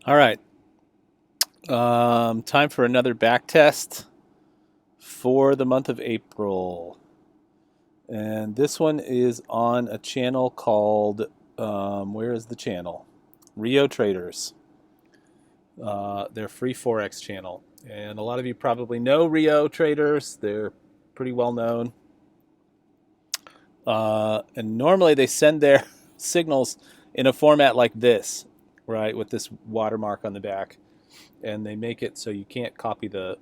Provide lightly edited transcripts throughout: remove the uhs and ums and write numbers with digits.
All right. Time for another back test for the month of April. And this one is on a channel called, where is the channel? Rio Traders. Their free Forex channel. And a lot of you probably know Rio Traders. They're pretty well known. And normally they send their signals in a format like this, right, with this watermark on the back. And they make it so you can't copy the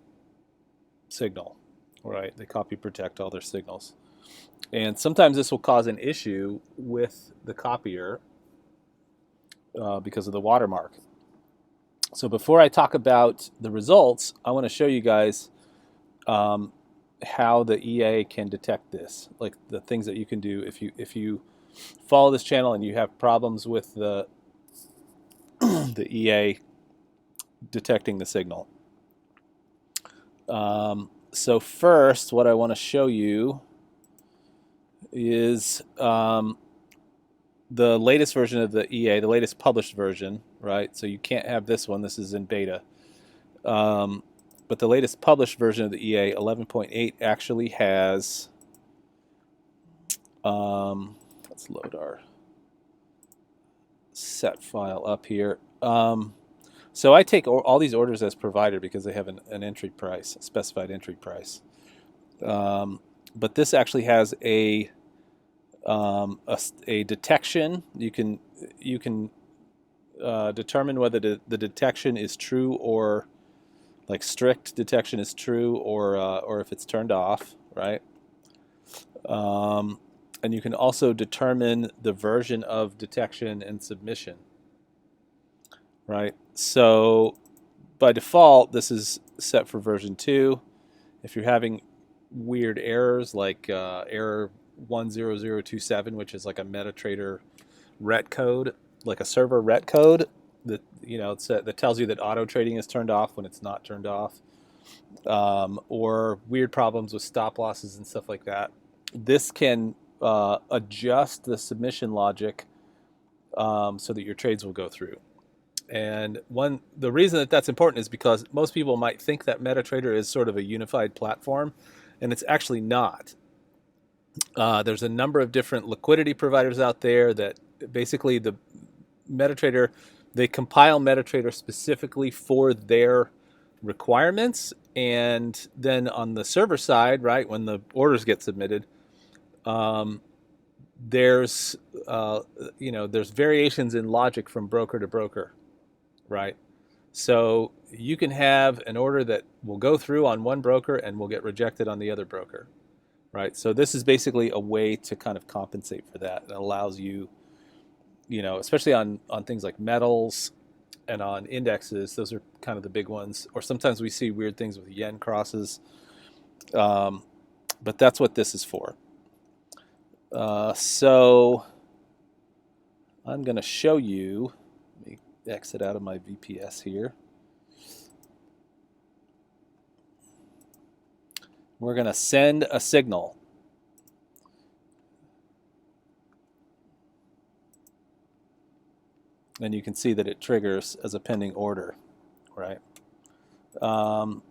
signal, right? They copy protect all their signals. And sometimes this will cause an issue with the copier because of the watermark. So before I talk about the results, I want to show you guys how the EA can detect this, like the things that you can do if you follow this channel and you have problems with the the EA detecting the signal. So first, what I want to show you is the latest version of the EA, the latest published version, right? So you can't have this one. This is in beta. But the latest published version of the EA, 11.8, actually has, let's load our set file up here. So I take all these orders as provided because they have an entry price, a specified entry price. But this actually has a detection. You can determine whether the detection is true, or like strict detection is true, or if it's turned off, right? And you can also determine the version of detection and submission, right? So by default, this is set for version 2. If you're having weird errors like error 10027, which is like a MetaTrader ret code, like a server ret code that that tells you that auto trading is turned off when it's not turned off, or weird problems with stop losses and stuff like that. This can adjust the submission logic so that your trades will go through. And the reason that that's important is because most people might think that MetaTrader is sort of a unified platform, and it's actually not. There's a number of different liquidity providers out there that basically the MetaTrader, they compile MetaTrader specifically for their requirements, and then on the server side, right, when the orders get submitted, there's there's variations in logic from broker to broker, right? So you can have an order that will go through on one broker and will get rejected on the other broker, right? So this is basically a way to kind of compensate for that. It allows you, especially on things like metals and on indexes, those are kind of the big ones. Or sometimes we see weird things with yen crosses, but that's what this is for. So I'm going to show you. Let me exit out of my VPS here. We're going to send a signal. And you can see that it triggers as a pending order, right? But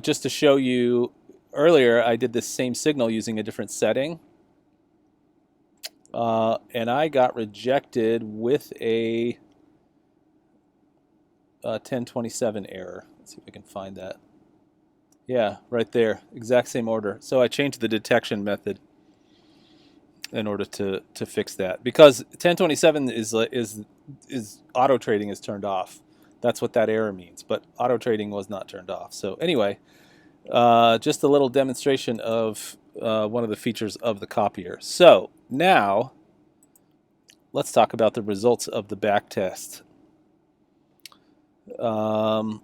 just to show you, earlier I did this same signal using a different setting. And I got rejected with a 1027 error. Let's see if I can find that. Yeah, right there, exact same order. So I changed the detection method in order to fix that, because 1027 is auto trading is turned off. That's what that error means. But auto trading was not turned off. So anyway, just a little demonstration of one of the features of the copier. So now let's talk about the results of the back test. I'm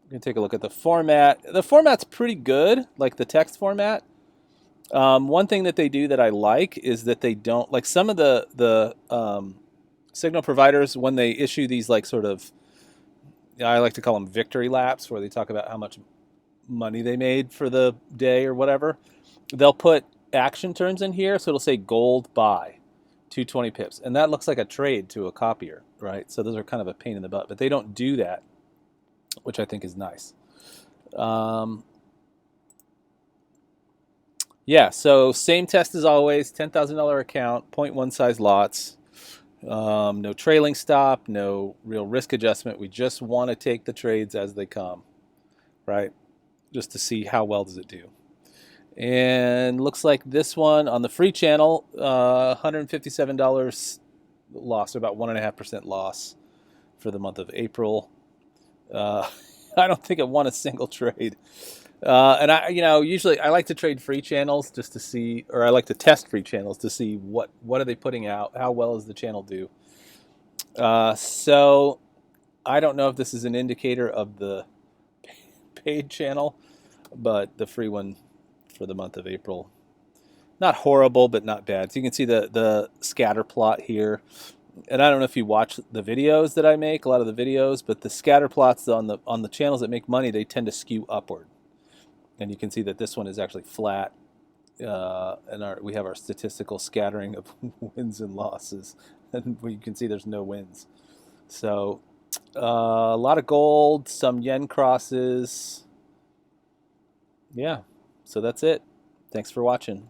going to take a look at the format. The format's pretty good, like the text format. One thing that they do that I like is that they don't, like some of the signal providers, when they issue these like sort of, I like to call them victory laps, where they talk about how much money they made for the day or whatever. They'll put action terms in here, so it'll say gold buy, 220 pips, and that looks like a trade to a copier, right? So those are kind of a pain in the butt, but they don't do that, which I think is nice. Yeah, so same test as always, $10,000 account, 0.1 size lots, no trailing stop, no real risk adjustment. We just want to take the trades as they come, right? Just to see how well does it do. And looks like this one on the free channel, $157 loss, about 1.5% loss for the month of April. I don't think it won a single trade. And usually I like to trade free channels just to see, or I like to test free channels to see what are they putting out, how well does the channel do. So I don't know if this is an indicator of the paid channel, but the free one for the month of April, not horrible, but not bad. So you can see the scatter plot here. And I don't know if you watch the videos that I make, a lot of the videos, but the scatter plots on the channels that make money, they tend to skew upward. And you can see that this one is actually flat, and we have our statistical scattering of wins and losses, and you can see there's no wins. So a lot of gold, some yen crosses. Yeah, so that's it. Thanks for watching.